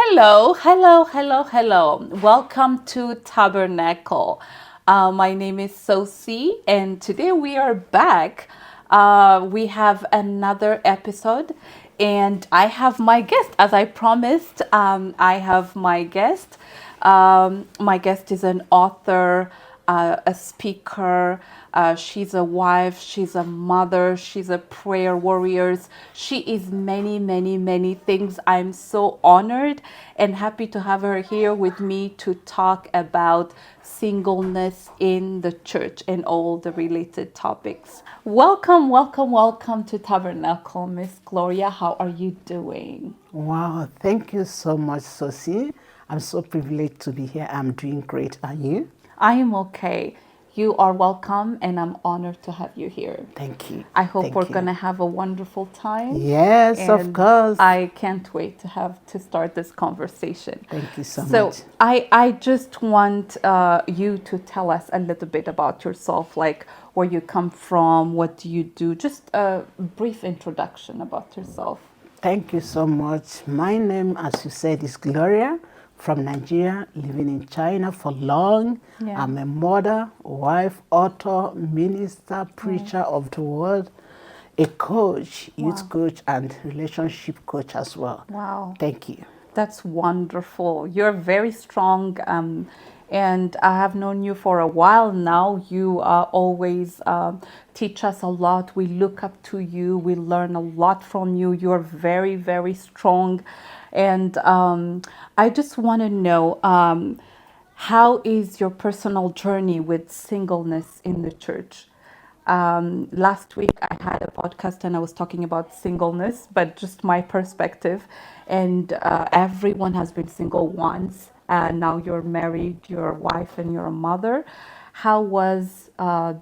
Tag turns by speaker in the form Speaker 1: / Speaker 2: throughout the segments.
Speaker 1: Hello, hello, hello, hello. Welcome to Tabernacle. My name is Sossi, and today we are back. We have another episode, and I have my guest. As I promised, I have my guest. My guest is an author, a speaker. She's a wife. She's a mother. She's a prayer warrior. She is many, many, many things. I'm so honored and happy to have her here with me to talk about singleness in the church and all the related topics. Welcome, welcome, welcome to Tabernacle, Miss Gloria. How are you doing?
Speaker 2: Wow, thank you so much, Sossi. I'm so privileged to be here. I'm doing great. Are you?
Speaker 1: I am okay. You are welcome, and I'm honored to have you here.
Speaker 2: Thank you.
Speaker 1: I hope
Speaker 2: Thank
Speaker 1: we're
Speaker 2: you.
Speaker 1: gonna have a wonderful time.
Speaker 2: Yes, of
Speaker 1: And
Speaker 2: course.
Speaker 1: I can't wait to start this conversation.
Speaker 2: Thank you so
Speaker 1: So
Speaker 2: much.
Speaker 1: I just want you to tell us a little bit about yourself, like where you come from, what do you do, just a brief introduction about yourself.
Speaker 2: Thank you so much. My name, as you said, is Gloria from Nigeria, living in China for long.
Speaker 1: Yeah.
Speaker 2: I'm a mother, wife, author, minister, preacher of the word, a coach, youth coach, and relationship coach as well.
Speaker 1: Wow.
Speaker 2: Thank you.
Speaker 1: That's wonderful. You're very strong, and I have known you for a while now. You always teach us a lot. We look up to you. We learn a lot from you. You're very, very strong. And I just want to know how is your personal journey with singleness in the church? Last week I had a podcast and I was talking about singleness, but just my perspective. And everyone has been single once. And now you're married, you're a wife, and you're a mother. How was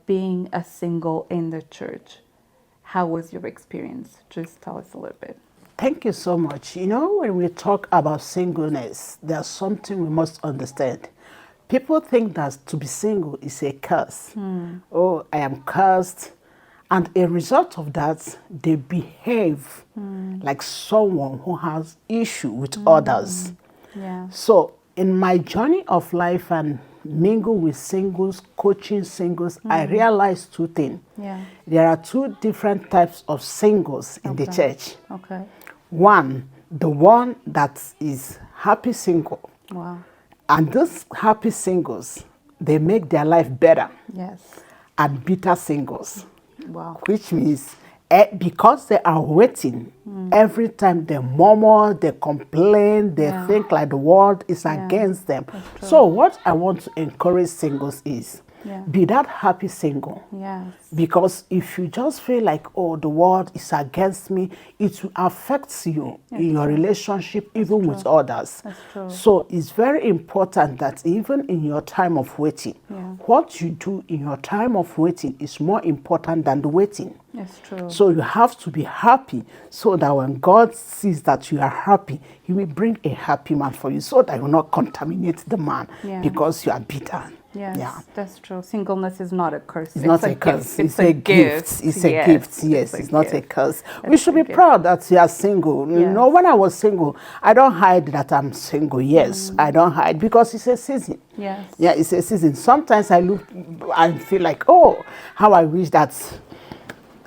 Speaker 1: being a single in the church? How was your experience? Just tell us a little bit.
Speaker 2: Thank you so much. You know, when we talk about singleness, there's something we must understand. People think that to be single is a curse. Oh, I am cursed. And a result of that, they behave like someone who has issue with others.
Speaker 1: Yeah.
Speaker 2: So in my journey of life and mingle with singles, coaching singles, I realized two things.
Speaker 1: Yeah.
Speaker 2: There are two different types of singles in the church.
Speaker 1: Okay.
Speaker 2: One, the one that is happy single.
Speaker 1: Wow.
Speaker 2: And those happy singles, they make their life better.
Speaker 1: Yes.
Speaker 2: And bitter singles,
Speaker 1: Wow.
Speaker 2: which means because they are waiting, every time they murmur, they complain, they think like the world is against them. So what I want to encourage singles is, be that happy single.
Speaker 1: Yes.
Speaker 2: Because if you just feel like, oh, the world is against me, it will affect you in your relationship, even with others.
Speaker 1: That's true.
Speaker 2: So it's very important that even in your time of waiting, what you do in your time of waiting is more important than the waiting.
Speaker 1: That's true.
Speaker 2: So you have to be happy so that when God sees that you are happy, He will bring a happy man for you so that you will not contaminate the man because you are bitter.
Speaker 1: Yes,
Speaker 2: Yeah.
Speaker 1: that's true. Singleness is not a curse.
Speaker 2: It's not a curse.
Speaker 1: Gift.
Speaker 2: It's a gift. It's a gift. Yes, it's not a curse. We should be proud that you are single. You know, when I was single, I don't hide that I'm single. Yes, I don't hide because it's a season.
Speaker 1: Yes.
Speaker 2: Yeah, it's a season. Sometimes I feel like, oh, how I wish that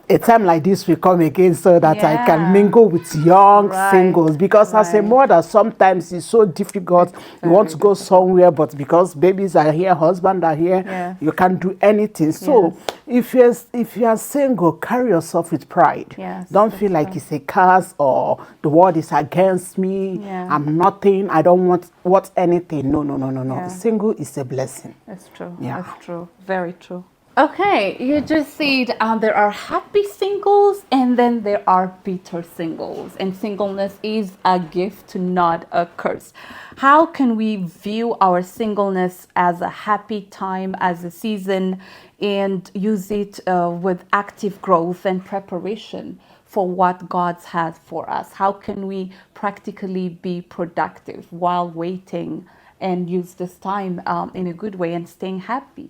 Speaker 2: a time like this will come again so that I can mingle with young singles, because as a mother sometimes it's so difficult. You want to go somewhere, but because babies are here, husband are here, you can't do anything. So if you are single, carry yourself with pride. Don't feel like it's a curse or the world is against me. I'm nothing. I don't want anything. No. Single is a blessing.
Speaker 1: That's true.
Speaker 2: Yeah.
Speaker 1: That's true. Very true. Okay, you just said there are happy singles and then there are bitter singles, and singleness is a gift, not a curse. How can we view our singleness as a happy time, as a season, and use it with active growth and preparation for what God has for us? How can we practically be productive while waiting and use this time in a good way and staying happy?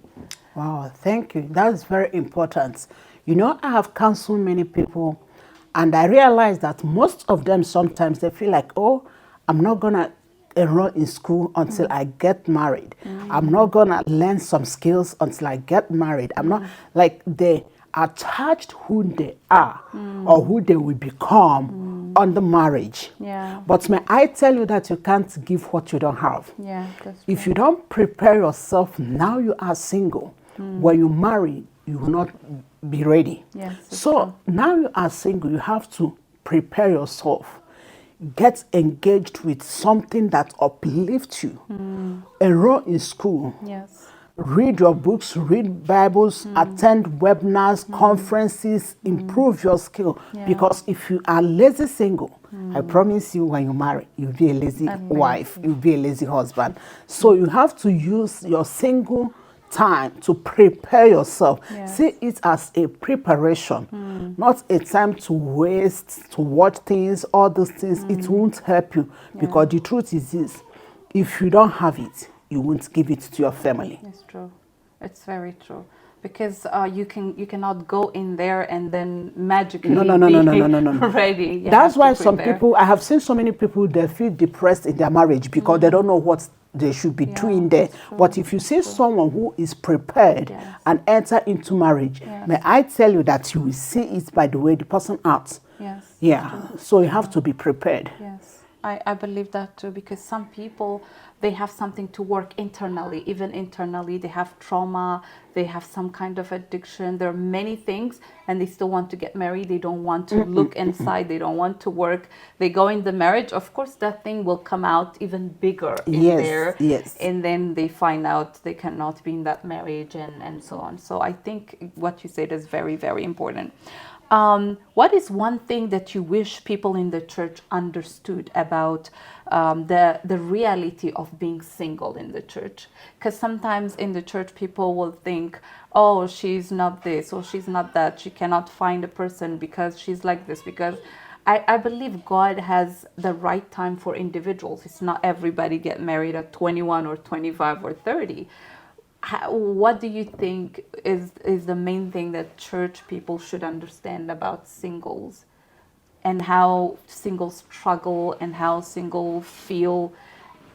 Speaker 2: Wow, thank you. That's very important. You know, I have counseled many people, and I realize that most of them sometimes they feel like, oh, I'm not gonna enroll in school until I get married. I'm not gonna learn some skills until I get married. I'm not like they attached who they are or who they will become under marriage.
Speaker 1: Yeah.
Speaker 2: But may I tell you that you can't give what you don't have.
Speaker 1: Yeah, that's
Speaker 2: If you don't prepare yourself now you are single, when you marry, you will not be ready.
Speaker 1: Yes, that's
Speaker 2: So now you are single, you have to prepare yourself. Get engaged with something that uplifts you. Enroll in school.
Speaker 1: Yes.
Speaker 2: Read your books, read Bibles, attend webinars, conferences, improve your skill.
Speaker 1: Yeah.
Speaker 2: Because if you are lazy single, I promise you when you marry, you'll be a lazy wife, you'll be a lazy husband. So you have to use your single time to prepare yourself.
Speaker 1: Yes.
Speaker 2: See it as a preparation, not a time to waste, to watch things, all those things. It won't help you because the truth is this, if you don't have it, you won't give it to your family.
Speaker 1: It's true. It's very true. Because you cannot go in there and then magically
Speaker 2: No.
Speaker 1: be ready. You
Speaker 2: That's
Speaker 1: have
Speaker 2: why
Speaker 1: to
Speaker 2: some
Speaker 1: prepare.
Speaker 2: people, I have seen so many people, they feel depressed in their marriage because they don't know what they should be doing there.
Speaker 1: that's true.
Speaker 2: But if you see someone who is prepared
Speaker 1: Yes.
Speaker 2: and enter into marriage,
Speaker 1: Yes.
Speaker 2: may I tell you that you will see it by the way the person acts.
Speaker 1: Yes.
Speaker 2: Yeah, so you have to be prepared.
Speaker 1: Yes, I believe that too, because some people, they have something to work internally. Even internally, they have trauma, they have some kind of addiction. There are many things, and they still want to get married. They don't want to look inside. They don't want to work. They go in the marriage. Of course, that thing will come out even bigger in there.
Speaker 2: Yes.
Speaker 1: And then they find out they cannot be in that marriage and so on. So I think what you said is very, very important. What is one thing that you wish people in the church understood about the reality of being single in the church? Because sometimes in the church people will think, oh, she's not this or she's not that. She cannot find a person because she's like this. Because I believe God has the right time for individuals. It's not everybody get married at 21 or 25 or 30. What do you think is the main thing that church people should understand about singles and how singles struggle and how singles feel?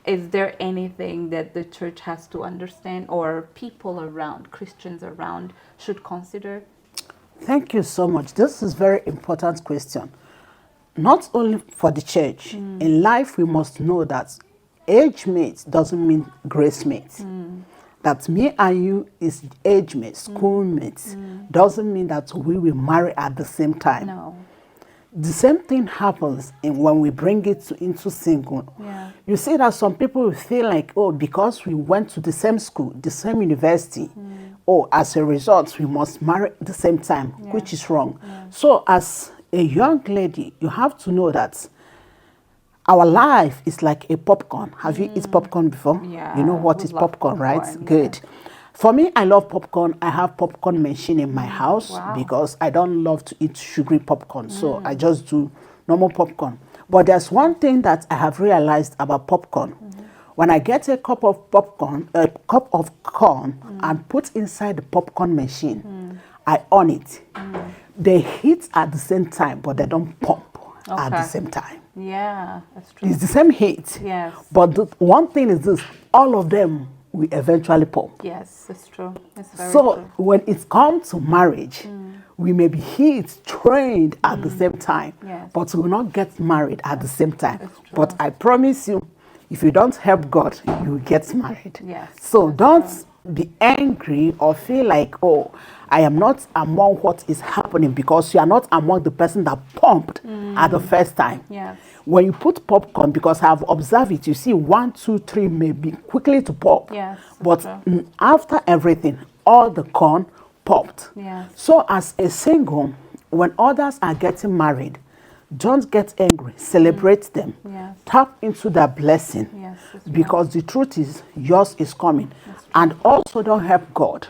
Speaker 1: Is there anything that the church has to understand or people around, Christians around, should consider?
Speaker 2: Thank you so much. This is a very important question. Not only for the church. In life, we must know that age mate doesn't mean grace mate. That me and you is age mates, schoolmates, doesn't mean that we will marry at the same time.
Speaker 1: No.
Speaker 2: The same thing happens when we bring it into single.
Speaker 1: Yeah.
Speaker 2: You see that some people feel like, oh, because we went to the same school, the same university, oh, as a result, we must marry at the same time, which is wrong. So as a young lady, you have to know that our life is like a popcorn. Have you eaten popcorn before?
Speaker 1: Yeah,
Speaker 2: You know what
Speaker 1: we
Speaker 2: is
Speaker 1: love
Speaker 2: popcorn, right?
Speaker 1: popcorn,
Speaker 2: Good. For me, I love popcorn. I have popcorn machine in my house
Speaker 1: Wow.
Speaker 2: because I don't love to eat sugary popcorn. So I just do normal popcorn. But there's one thing that I have realized about popcorn. When I get a cup of popcorn, a cup of corn, and put inside the popcorn machine, I on it. They hit at the same time, but they don't pump at the
Speaker 1: Okay.
Speaker 2: same time.
Speaker 1: Yeah, that's true.
Speaker 2: It's the same heat.
Speaker 1: Yes.
Speaker 2: But the one thing is this, all of them will eventually pump.
Speaker 1: Yes, it's true. It's very
Speaker 2: So
Speaker 1: true.
Speaker 2: when it comes to marriage, we may be heat trained at the same time,
Speaker 1: Yes.
Speaker 2: but we will not get married at the same time.
Speaker 1: That's true.
Speaker 2: But I promise you, if you don't help God, you will get married.
Speaker 1: Yes,
Speaker 2: So
Speaker 1: that's
Speaker 2: don't be angry or feel like, oh, I am not among what is happening because you are not among the person that pumped at the first time.
Speaker 1: Yes.
Speaker 2: When you put popcorn, because I have observed it, you see 1, 2, 3 may be quickly to pop.
Speaker 1: Yes,
Speaker 2: But
Speaker 1: true.
Speaker 2: after everything, all the corn popped.
Speaker 1: Yes.
Speaker 2: So as a single, when others are getting married, don't get angry. Celebrate them.
Speaker 1: Yes.
Speaker 2: Tap into their blessing.
Speaker 1: Yes, that's right.
Speaker 2: Because the truth is, yours is coming. And also don't help God.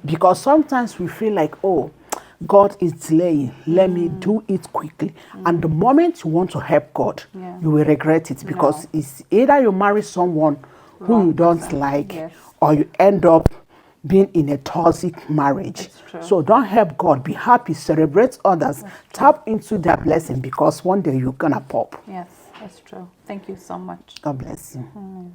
Speaker 2: Because sometimes we feel like, oh, God is delaying. Let me do it quickly. And the moment you want to help God,
Speaker 1: Yeah.
Speaker 2: you will regret it. Because it's either you marry someone who
Speaker 1: Wrong
Speaker 2: you don't
Speaker 1: person.
Speaker 2: like,
Speaker 1: Yes.
Speaker 2: or you end up being in a toxic marriage.
Speaker 1: It's true.
Speaker 2: So don't help God. Be happy. Celebrate others. Tap into their blessing because one day you're going to pop.
Speaker 1: Yes, That's true. Thank you so much.
Speaker 2: God bless you.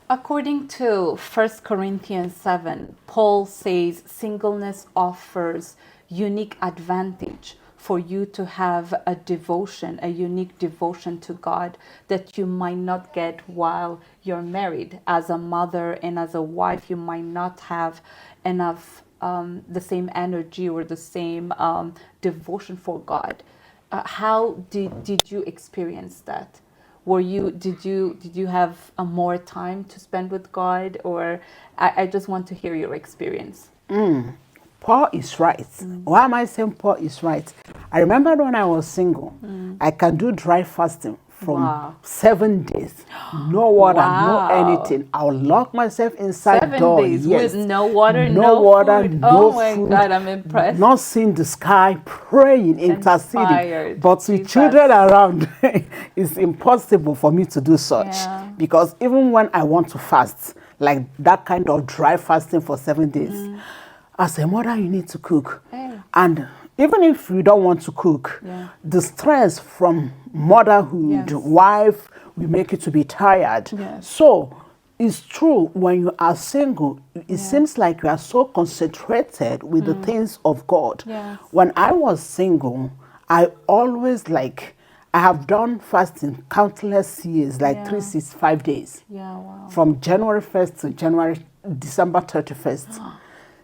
Speaker 1: According to 1 Corinthians 7, Paul says singleness offers unique advantage for you to have a devotion, a unique devotion to God that you might not get while you're married. As a mother and as a wife, you might not have enough the same energy or the same devotion for God. How did you experience that? Did you have more time to spend with God, or I just want to hear your experience.
Speaker 2: Paul is right. Why am I saying Paul is right? I remember when I was single, I can do dry fasting from 7 days. No water, no anything. I'll lock myself inside
Speaker 1: 7
Speaker 2: door.
Speaker 1: days
Speaker 2: Yes.
Speaker 1: with no water,
Speaker 2: no water,
Speaker 1: food.
Speaker 2: no
Speaker 1: Oh my
Speaker 2: food.
Speaker 1: God, I'm impressed.
Speaker 2: Not seeing the sky, praying, interceding.
Speaker 1: Inspired.
Speaker 2: But with
Speaker 1: Jesus.
Speaker 2: children around, it's impossible for me to do such.
Speaker 1: Yeah.
Speaker 2: Because even when I want to fast, like that kind of dry fasting for 7 days, as a mother, you need to cook.
Speaker 1: Hey.
Speaker 2: And even if you don't want to cook, the stress from motherhood, wife, will make you to be tired.
Speaker 1: Yes.
Speaker 2: So it's true, when you are single, it seems like you are so concentrated with the things of God.
Speaker 1: Yes.
Speaker 2: When I was single, I always I have done fasting countless years, like 365 days.
Speaker 1: Yeah, wow.
Speaker 2: From January 1st to December 31st.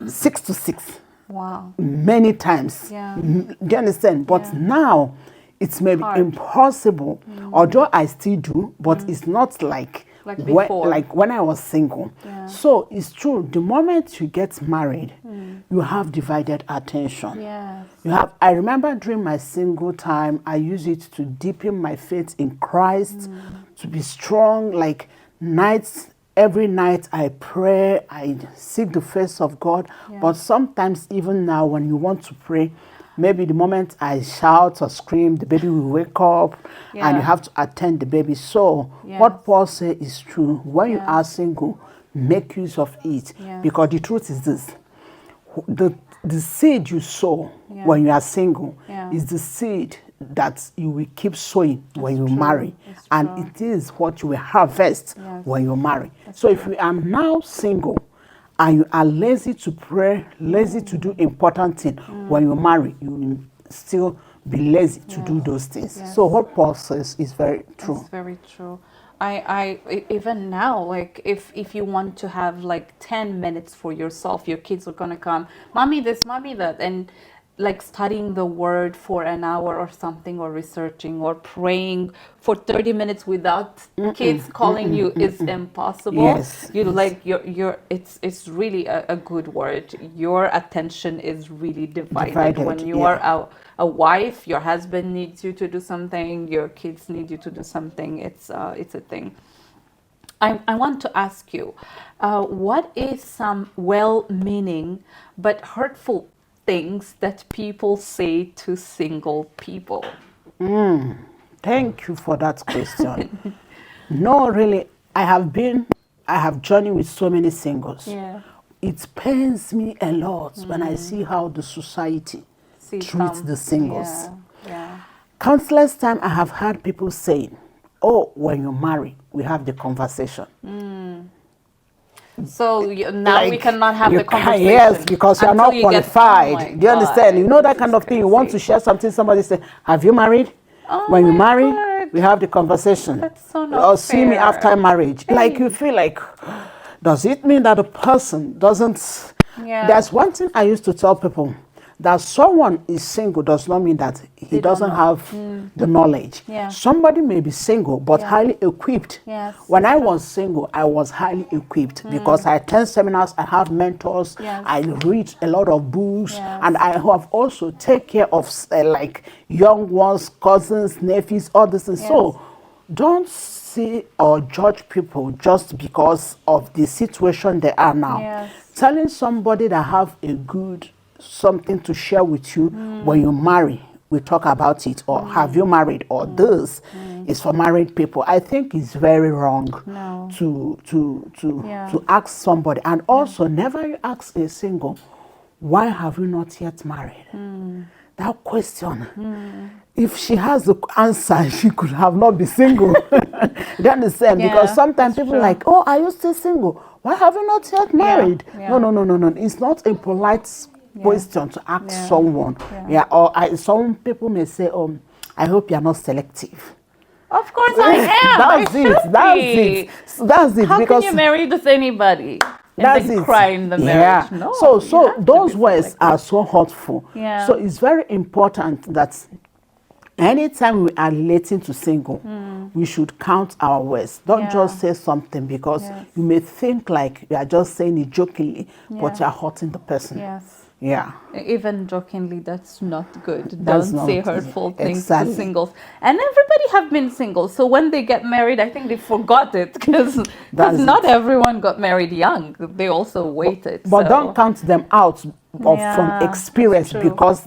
Speaker 2: 6 to 6.
Speaker 1: Wow.
Speaker 2: Many times.
Speaker 1: Yeah.
Speaker 2: Do you understand? But now it's maybe impossible. Although I still do, but it's not like
Speaker 1: before.
Speaker 2: like when I was single.
Speaker 1: Yeah.
Speaker 2: So it's true. The moment you get married, you have divided attention.
Speaker 1: Yes.
Speaker 2: You have. I remember during my single time, I used it to deepen my faith in Christ, to be strong. Like every night I pray, I seek the face of God. But sometimes even now when you want to pray, maybe the moment I shout or scream, the baby will wake up and you have to attend the baby. So what Paul says is true. When you are single, make use of it. Because the truth is this. The seed you sow when you are single is the seed that you will keep sowing when you marry. And it is what you will harvest when you marry. So if you are now single and you are lazy to pray, lazy to do important things, when you marry, you will still be lazy to do those things. So what Paul says is very true.
Speaker 1: It's very true. I even now, like if you want to have like 10 minutes for yourself, your kids are gonna come, mommy this, mommy that, and like studying the word for an hour or something, or researching or praying for 30 minutes without kids calling you is impossible.
Speaker 2: Yes.
Speaker 1: It's really a good word. Your attention is really divided. When you are a wife, your husband needs you to do something, your kids need you to do something. It's a thing. I want to ask you, what is some well-meaning but hurtful things that people say to single people?
Speaker 2: Thank you for that question. No, really, I have journeyed with so many singles. It pains me a lot when I see how the society treats the singles. Countless times I have heard people saying, oh, when you marry, we have the conversation.
Speaker 1: So now we cannot have the conversation.
Speaker 2: Yes, because you are not qualified. Do you understand? You know that kind of thing. You want to share something, somebody say, have you married? When you marry, we have the conversation.
Speaker 1: That's so not
Speaker 2: or see me
Speaker 1: fair.
Speaker 2: after marriage. Like you feel like, does it mean that the person doesn't? There's one thing I used to tell people, that someone is single does not mean that he doesn't have the knowledge. Somebody may be single but highly equipped. When I was single, I was highly equipped because I attend seminars, I have mentors, I read a lot of books, and I have also take care of like young ones, cousins, nephews, all this. So don't see or judge people just because of the situation they are now. Telling somebody that have a good something to share with you when you marry, we talk about it, or have you married, or this is for married people. I think it's very wrong to ask somebody, and also never you ask a single, why have you not yet married? That question if she has the answer, she could have not been single. Do you understand?
Speaker 1: Yeah,
Speaker 2: because sometimes
Speaker 1: that's
Speaker 2: people
Speaker 1: true.
Speaker 2: like, oh, are you still single? Why have you not yet married?
Speaker 1: Yeah.
Speaker 2: No. It's not a polite question to ask someone.
Speaker 1: Yeah.
Speaker 2: Or some people may say, I hope you're not selective.
Speaker 1: Of course I am.
Speaker 2: That's it. That's it.
Speaker 1: How
Speaker 2: because
Speaker 1: can you marry with anybody and
Speaker 2: that's
Speaker 1: then
Speaker 2: it.
Speaker 1: cry in the marriage? No.
Speaker 2: So those words are so hurtful.
Speaker 1: Yeah.
Speaker 2: So it's very important that anytime we are relating to single, we should count our words. Don't just say something because you may think like you are just saying it jokingly, but you are hurting the person.
Speaker 1: Yes.
Speaker 2: Yeah.
Speaker 1: Even jokingly, that's not good.
Speaker 2: That's
Speaker 1: Don't say
Speaker 2: not-
Speaker 1: hurtful things
Speaker 2: exactly.
Speaker 1: to singles. And everybody have been single. So when they get married, I think they forgot it because
Speaker 2: That's
Speaker 1: not everyone got married young. They also waited.
Speaker 2: But
Speaker 1: so.
Speaker 2: don't count them out from
Speaker 1: Yeah,
Speaker 2: experience
Speaker 1: that's true.
Speaker 2: because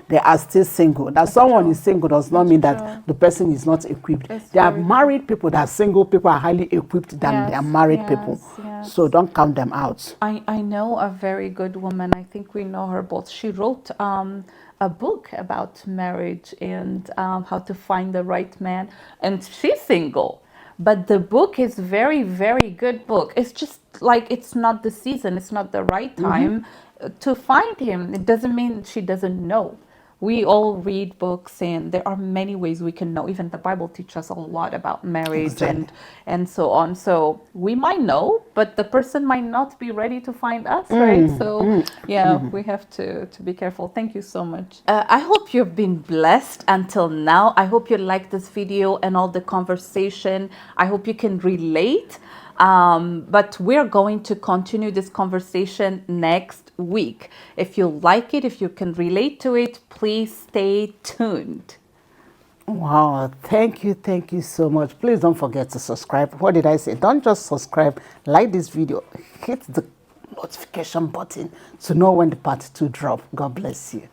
Speaker 2: they are still single. That someone is single does not mean that the person is not equipped. There are married people that are single people are highly equipped than they are married people.
Speaker 1: Yes.
Speaker 2: So don't count them out.
Speaker 1: I know a very good woman. I think we know her both. She wrote a book about marriage and how to find the right man. And she's single. But the book is very, very good book. It's just like it's not the season. It's not the right time to find him. It doesn't mean she doesn't know. We all read books and there are many ways we can know. Even the Bible teaches us a lot about marriage and so on. So we might know, but the person might not be ready to find us, right? So we have to be careful. Thank you so much. I hope you've been blessed until now. I hope you liked this video and all the conversation. I hope you can relate. But we're going to continue this conversation next week. If you like it, if you can relate to it, please stay tuned.
Speaker 2: Wow, thank you so much. Please don't forget to subscribe. What did I say? Don't just subscribe, like this video, hit the notification button to know when the part 2 drop. God bless you.